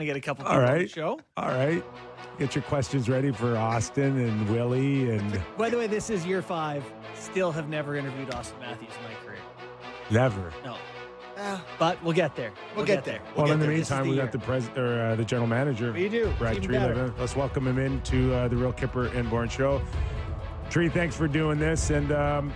I get a couple people on the show. All right. Get your questions ready for Austin and Willie. And By the way, this is year 5. Still have never interviewed Austin Matthews in my career. Never. No. But we'll get there. We'll get there. Well, in the meantime, we got the general manager. We do. Brad Tree. Let's welcome him into the Real Kipper and Bourne show. Tree, thanks for doing this. And,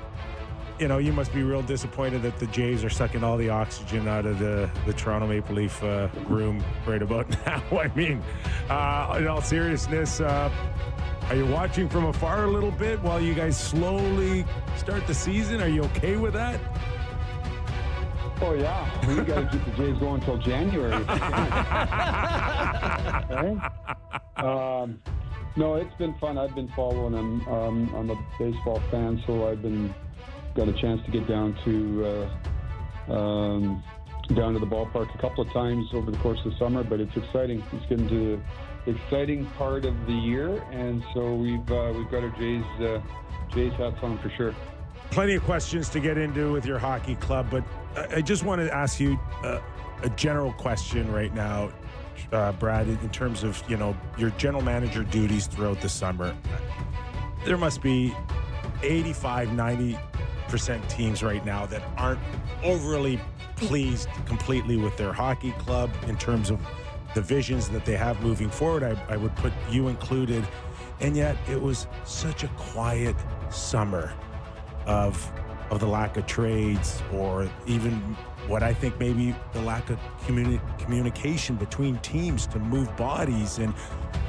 you must be real disappointed that the Jays are sucking all the oxygen out of the Toronto Maple Leaf room right about now. I mean, in all seriousness, are you watching from afar a little bit while you guys slowly start the season? Are you okay with that? Oh, yeah. We got to keep the Jays going until January. Right? No, it's been fun. I've been following them. I'm a baseball fan, so got a chance to get down to the ballpark a couple of times over the course of the summer, but it's exciting. It's getting to the exciting part of the year, and so we've got our Jays hats on for sure. Plenty of questions to get into with your hockey club, but I just want to ask you a general question right now, Brad, in terms of, your general manager duties throughout the summer. There must be 85-90% teams right now that aren't overly pleased completely with their hockey club in terms of the visions that they have moving forward. I would put you included. And yet it was such a quiet summer of the lack of trades, or even what I think maybe the lack of communication between teams to move bodies. And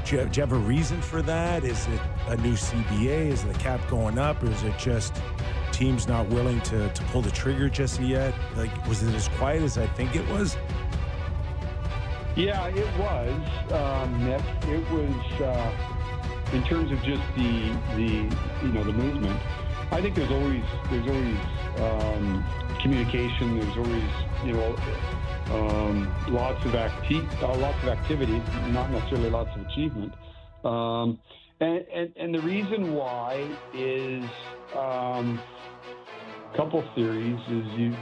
do you have a reason for that? Is it a new CBA? Is the cap going up? Or is it just teams not willing to pull the trigger just yet? Like, was it as quiet as I think it was? Yeah, it was, Nick. It was, in terms of just the movement. I think there's always communication. There's always lots of activity, not necessarily lots of achievement. And the reason why is a couple theories.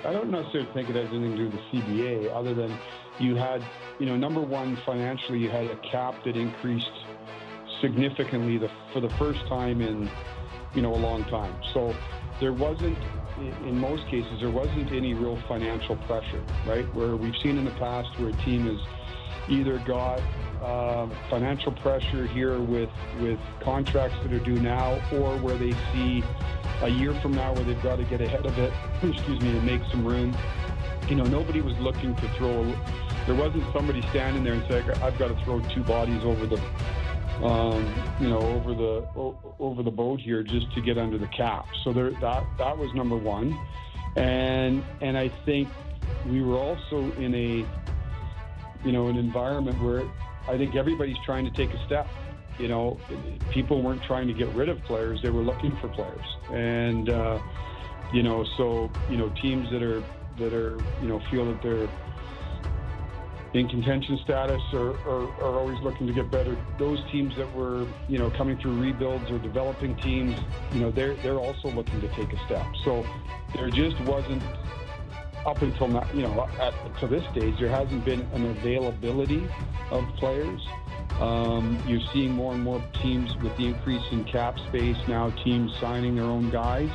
I don't necessarily think it has anything to do with the CBA, other than you had, number one, financially, you had a cap that increased significantly for the first time in a long time. So there wasn't, in most cases, there wasn't any real financial pressure, right? Where we've seen in the past where a team has either got financial pressure here with contracts that are due now, or where they see a year from now where they've got to get ahead of it, and make some room. Nobody was looking to there wasn't somebody standing there and saying, I've got to throw 2 bodies over the over the boat here just to get under the cap. So that was number one, and I think we were also in an environment where I think everybody's trying to take a step. People weren't trying to get rid of players; they were looking for players, and teams that are feel that they're in contention status are always looking to get better. Those teams that were, coming through rebuilds or developing teams, they're also looking to take a step. So there just wasn't, up until now, to this stage, there hasn't been an availability of players. You're seeing more and more teams with the increase in cap space now, teams signing their own guys.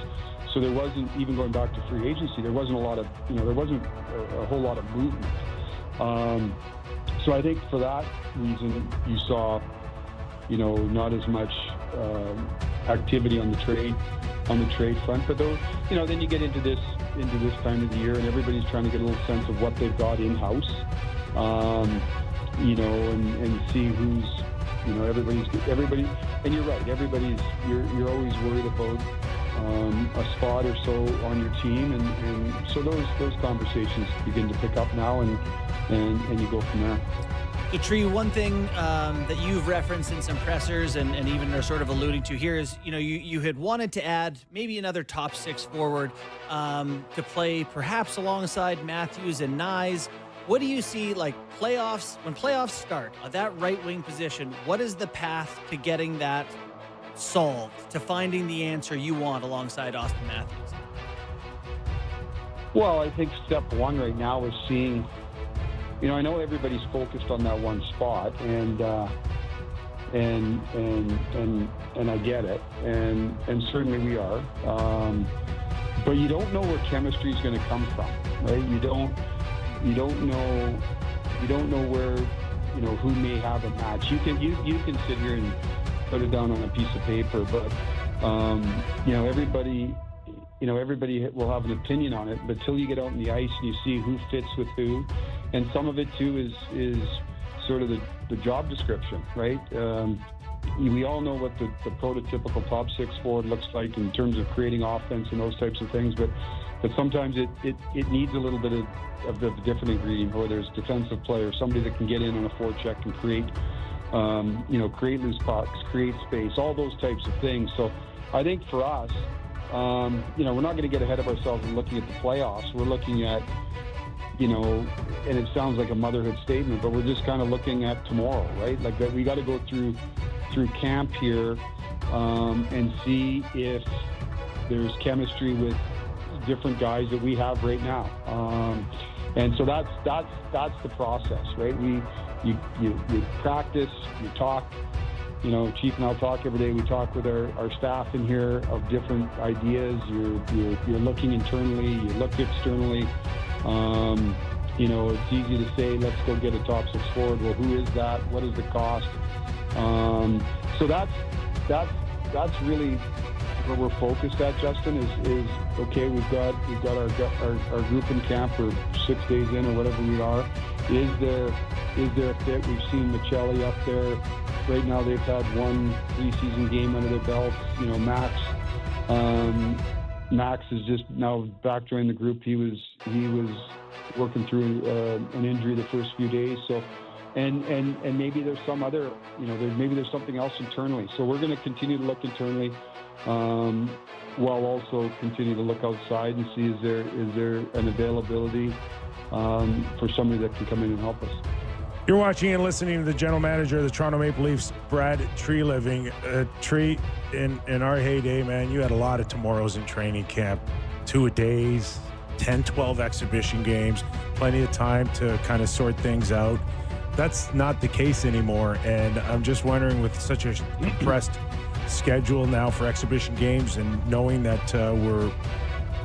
So there wasn't, even going back to free agency, there wasn't a lot of, there wasn't a whole lot of movement. So I think for that reason, you saw, not as much activity on the trade front. But though, then you get into this time of the year, and everybody's trying to get a little sense of what they've got in house, and see who's, everybody. And you're right, you're always worried about a spot or so on your team, and so those conversations begin to pick up now, and you go from there. So, Tree, one thing that you've referenced in some pressers and even are sort of alluding to here is, you had wanted to add maybe another top 6 forward to play perhaps alongside Matthews and Nyes. What do you see, like, when playoffs start, that right wing position, what is the path to getting that solved, to finding the answer you want alongside Austin Matthews? Well, I think step one right now is seeing I know everybody's focused on that one spot, and I get it, and certainly we are. But you don't know where chemistry is going to come from, right? You don't know where, who may have a match. You can sit here and put it down on a piece of paper, but everybody will have an opinion on it. But till you get out on the ice and you see who fits with who, and some of it too is sort of the job description, right? We all know what the prototypical top six forward looks like in terms of creating offense and those types of things, but sometimes it needs a little bit of a different ingredient, where there's defensive player, somebody that can get in on a forecheck and create loose pucks, create space, all those types of things. So I think for us, we're not going to get ahead of ourselves in looking at the playoffs. We're looking at, and it sounds like a motherhood statement, but we're just kind of looking at tomorrow, right? Like that, we got to go through camp here and see if there's chemistry with different guys that we have right now. And so that's the process, right? You practice, you talk. Chief and I'll talk every day. We talk with our staff in here of different ideas. You're looking internally. You look externally. It's easy to say, let's go get a top six forward. Well, who is that? What is the cost? So that's really where we're focused at, Justin. Is okay. We've got our group in camp for 6 days in or whatever we are. Is there a fit? We've seen Michelli up there. Right now, they've had one preseason game under their belts. Max is just now back joining the group. He was working through an injury the first few days. So, and maybe there's some other, maybe there's something else internally. So we're going to continue to look internally, while also continue to look outside and see is there an availability for somebody that can come in and help us. You're watching and listening to the general manager of the Toronto Maple Leafs, Brad Treliving. Tree, in our heyday, man, you had a lot of tomorrows in training camp, 2-a-days, 10, 12 exhibition games, plenty of time to kind of sort things out. That's not the case anymore, and I'm just wondering, with such a compressed schedule now for exhibition games and knowing that we're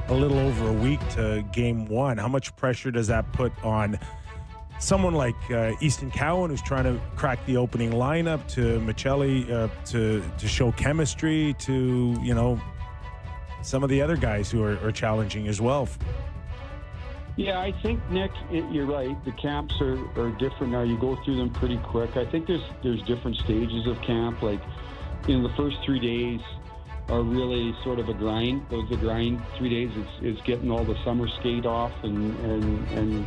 a little over a week to game one, how much pressure does that put on someone like Easton Cowan, who's trying to crack the opening lineup, to Michelli to show chemistry, to some of the other guys who are challenging as well? Yeah, I think, Nick, you're right. The camps are different now. You go through them pretty quick. I think there's different stages of camp. Like, the first 3 days are really sort of a grind. The grind 3 days is getting all the summer skate off and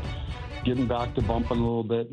getting back to bumping a little bit.